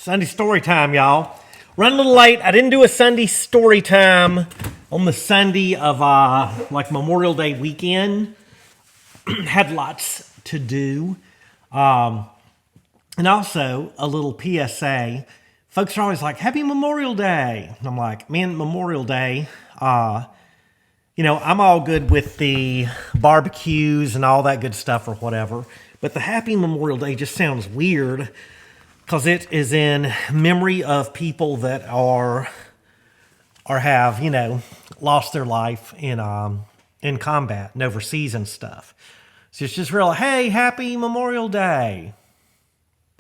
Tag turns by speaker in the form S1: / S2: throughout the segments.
S1: Sunday story time, y'all. Run a little late. I didn't do a Sunday story time on the Sunday of like Memorial Day weekend. Had lots to do. And also a little PSA. Folks are always like, Happy Memorial Day. And I'm like, man, Memorial Day, I'm all good with the barbecues and all that good stuff or whatever. But the Happy Memorial Day just sounds weird because it is in memory of people that are or have, lost their life in combat and overseas and stuff. So it's just real, hey, Happy Memorial Day.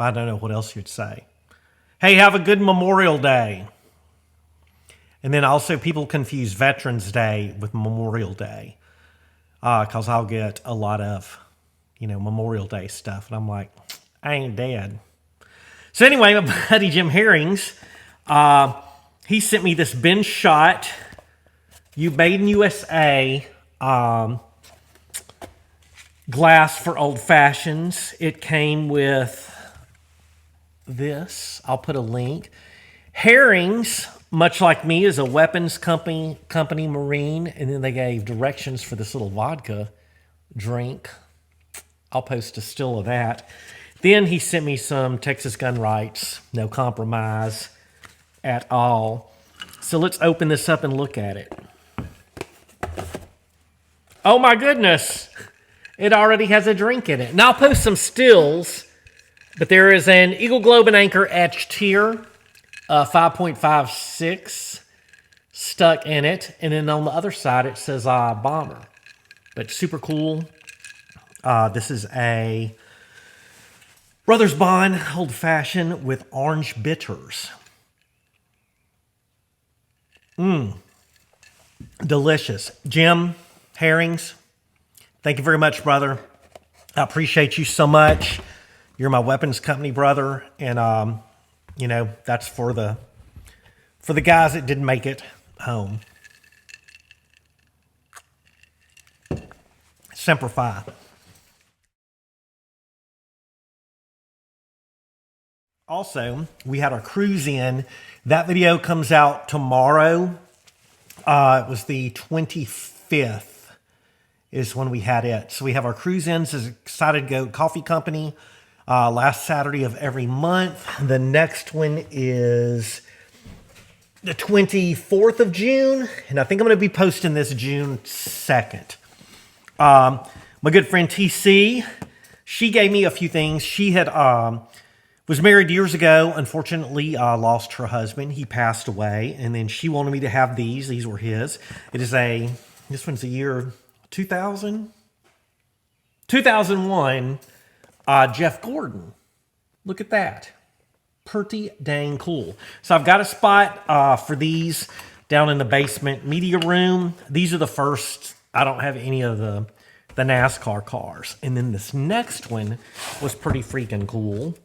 S1: I don't know what else you'd say. Hey, have a good Memorial Day. And then also people confuse Veterans Day with Memorial Day. Because I'll get a lot of, Memorial Day stuff. And I'm like, I ain't dead. So anyway, my buddy Jim Herrings, he sent me this Ben Shot, made in USA, glass for old fashions. It came with this. I'll put a link. Herrings, much like me, is a weapons company Marine, and then they gave directions for this little vodka drink. I'll post a still of that. Then he sent me some Texas gun rights, no compromise at all. So let's open this up and look at it. Oh my goodness, it already has a drink in it. Now I'll post some stills, but there is an Eagle Globe and Anchor etched here, 5.56 stuck in it. And then on the other side, it says Bomber, but super cool. This is a Brothers Bond Old Fashioned with orange bitters. Delicious. Jim Herrings, thank you very much, brother. I appreciate you so much. You're my weapons company brother, and that's for the guys that didn't make it home. Semper Fi. Also, we had our cruise in. That video comes out tomorrow. It was the 25th is when we had it. So we have our cruise ins as Excited Goat Coffee Company last Saturday of every month. The next one is the 24th of June. And I think I'm going to be posting this June 2nd. My good friend TC, she gave me a few things. She had was married years ago, unfortunately lost her husband. He passed away, and then she wanted me to have these. These were his. This one's the year 2000? 2001, Jeff Gordon. Look at that. Pretty dang cool. So I've got a spot for these down in the basement media room. These are the first. I don't have any of the NASCAR cars. And then this next one was pretty freaking cool.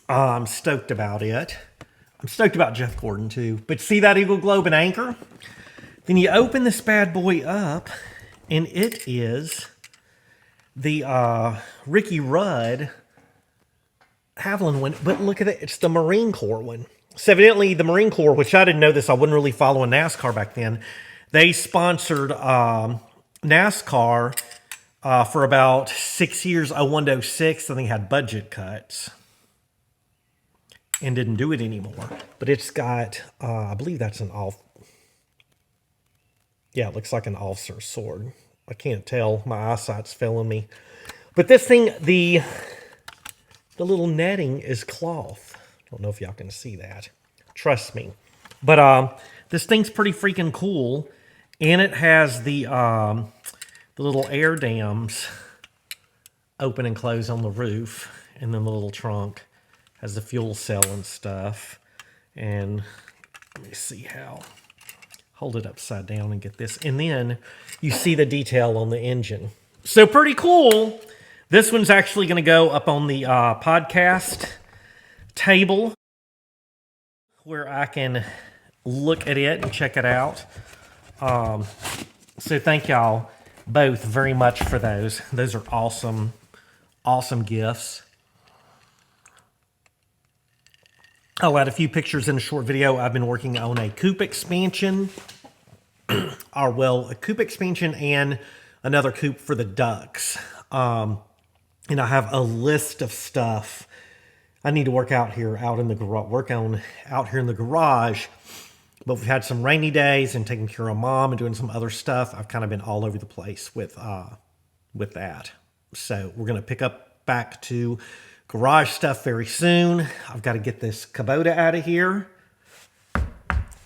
S1: I'm stoked about it. I'm stoked about Jeff Gordon too. But see that Eagle Globe and Anchor? Then you open this bad boy up, and it is the Ricky Rudd Haviland one. But look at it. It's the Marine Corps one. So evidently the Marine Corps, which I didn't know this. I wasn't really following NASCAR back then. They sponsored NASCAR for about 6 years, 01 to 06. And they had budget cuts and didn't do it anymore. But it's got, I believe that's an yeah, it looks like an officer's sword. I can't tell. My eyesight's failing me. But this thing, the little netting is cloth. I don't know if y'all can see that. Trust me. But this thing's pretty freaking cool. And it has the little air dams open and close on the roof. And then the little trunk has the fuel cell and stuff. And let me see how. Hold it upside down and get this. And then you see the detail on the engine. So pretty cool. This one's actually going to go up on the podcast table where I can look at it and check it out. So thank y'all both very much for those. Those are awesome, awesome gifts. I'll add a few pictures in a short video. I've been working on a coop expansion, or well, a coop expansion and another coop for the ducks. And I have a list of stuff I need to work out here, out in the garage, out here in the garage. But we've had some rainy days and taking care of mom and doing some other stuff. I've kind of been all over the place with that. So we're gonna pick up back to garage stuff very soon. I've got to get this Kubota out of here.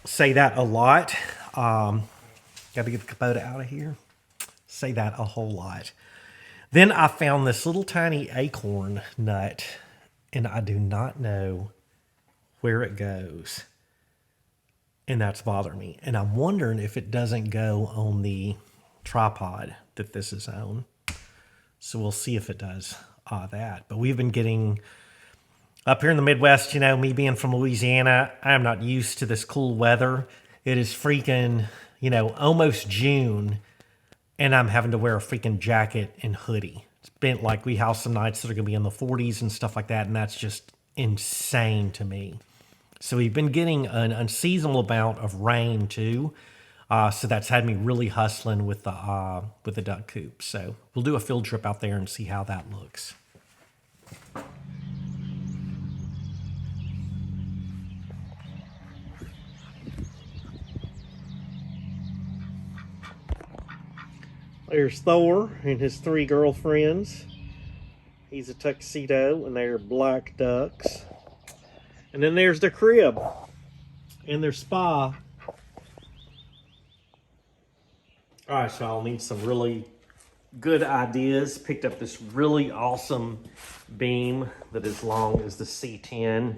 S1: Say that a lot. Got to get the Kubota out of here. Say that a whole lot. Then I found this little tiny acorn nut, and I do not know where it goes. And that's bothering me. And I'm wondering if it doesn't go on the tripod that this is on. So we'll see if it does that. But we've been getting, up here in the Midwest, you know, me being from Louisiana, I'm not used to this cool weather. It is freaking, you know, almost June, and I'm having to wear a freaking jacket and hoodie. It's been like, we have some nights that are going to be in the 40s and stuff like that, and that's just insane to me. So we've been getting an unseasonable amount of rain too. So that's had me really hustling with the duck coop. So we'll do a field trip out there and see how that looks. There's Thor and his 3 girlfriends. He's a tuxedo, and they're black ducks. And then there's their crib and their spa. All right, so I'll need some really good ideas. Picked up this really awesome beam that is long as the C10.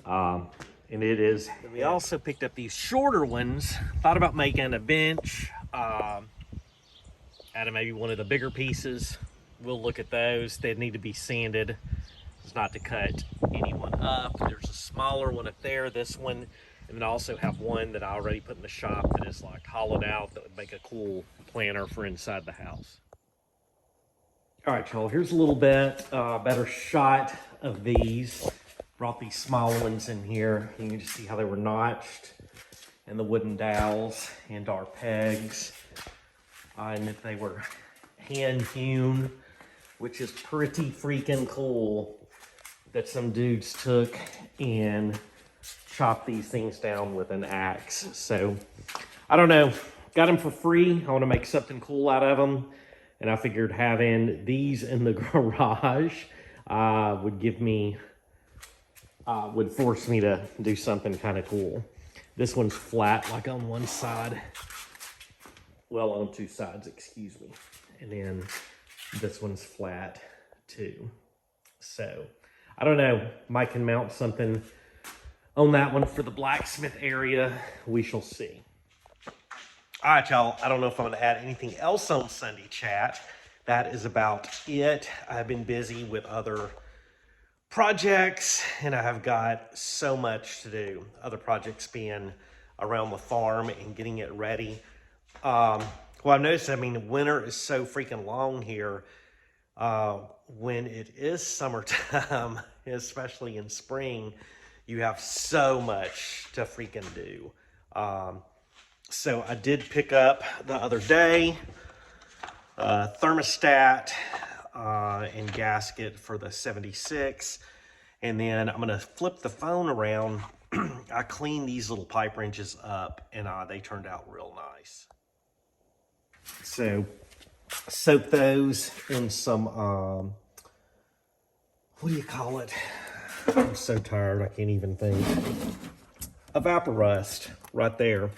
S1: And it is. We also picked up these shorter ones. Thought about making a bench out of maybe one of the bigger pieces. We'll look at those. They need to be sanded. It's not to cut anyone up. There's a smaller one up there, this one, and then I also have one that I already put in the shop that is like hollowed out that would make a cool planter for inside the house. All right, y'all, here's a little bit better shot of these. Brought these small ones in here. You can just see how they were notched, and the wooden dowels and our pegs. And that they were hand hewn, which is pretty freaking cool that some dudes took and chopped these things down with an axe. So I don't know, got them for free. I want to make something cool out of them, and I figured having these in the garage would give me would force me to do something kind of cool. This one's flat, like on one side. Well, on 2 sides, excuse me. And then this one's flat too. So I don't know, might can mount something on that one for the blacksmith area. We shall see. All right, y'all, I don't know if I'm gonna add anything else on Sunday chat. That is about it. I've been busy with other projects, and I have got so much to do. Other projects being around the farm and getting it ready. Well, I've noticed, I mean, winter is so freaking long here. When it is summertime, especially in spring, you have so much to freaking do. So I did pick up the other day thermostat and gasket for the 76. And then I'm going to flip the phone around. I cleaned these little pipe wrenches up, and they turned out real nice. So soak those in some, what do you call it? I'm so tired, I can't even think. Evaporust right there.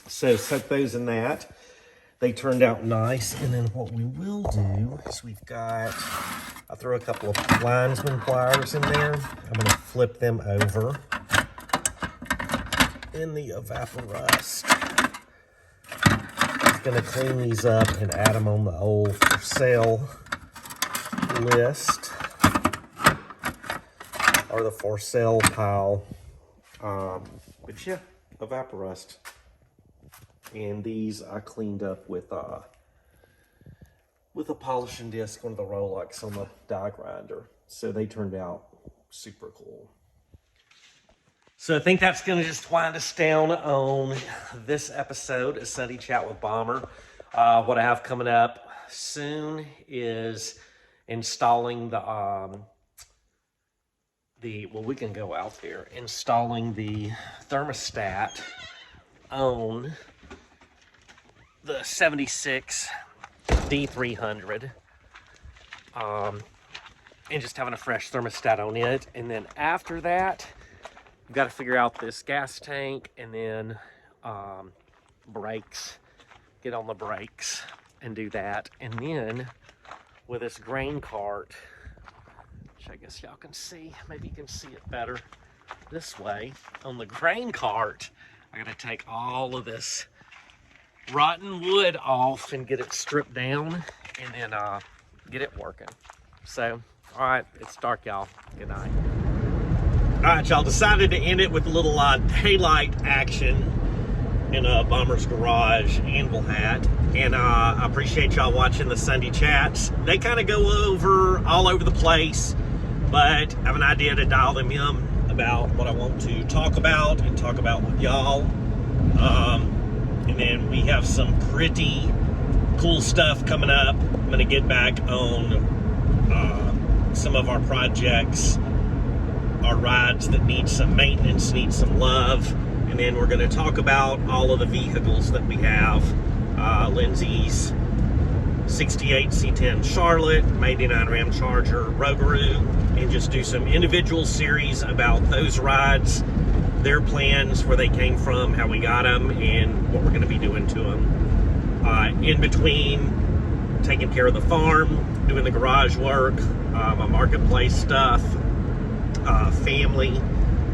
S1: So soak those in that. They turned out nice. And then what we will do is we've got, I throw a couple of linesman pliers in there. I'm going to flip them over in the Evaporust. Going to clean these up and add them on the old for sale list, or the for sale pile. But yeah, Evaporust. And these I cleaned up with a polishing disc, one of the Rolex on the die grinder. So they turned out super cool. So I think that's going to just wind us down on this episode of Sunday Chat with Bomber. What I have coming up soon is installing well, we can go out there, installing the thermostat on the 76 D300. And just having a fresh thermostat on it. And then after that, we've got to figure out this gas tank, and then brakes, get on the brakes and do that. And then with this grain cart, which I guess y'all can see, maybe you can see it better this way. On the grain cart, I got to take all of this rotten wood off and get it stripped down, and then get it working. So, all right, it's dark, y'all. Good night. All right, y'all, decided to end it with a little daylight action in Bomber's garage anvil hat. And I appreciate y'all watching the Sunday chats. They kind of go all over the place, but I have an idea to dial them in about what I want to talk about and talk about with y'all. And then we have some pretty cool stuff coming up. I'm going to get back on some of our projects, our rides that need some maintenance, need some love. And then we're going to talk about all of the vehicles that we have. Lindsay's 68 C10 Charlotte, 89 Ram Charger, Rougarou, and just do some individual series about those rides, their plans, where they came from, how we got them, and what we're going to be doing to them. In between, taking care of the farm, doing the garage work, my marketplace stuff, family,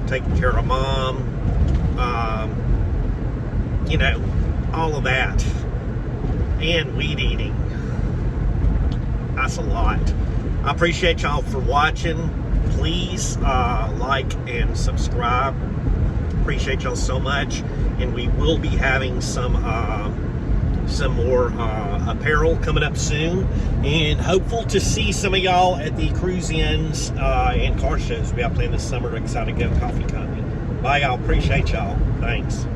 S1: taking care of mom, you know, all of that, and weed eating. That's a lot. I appreciate y'all for watching. Please like and subscribe. Appreciate y'all so much. And we will be having some more apparel coming up soon, and hopeful to see some of y'all at the cruise-ins and car shows we have planned this summer. Excited to go coffee company. Bye, y'all. Appreciate y'all. Thanks.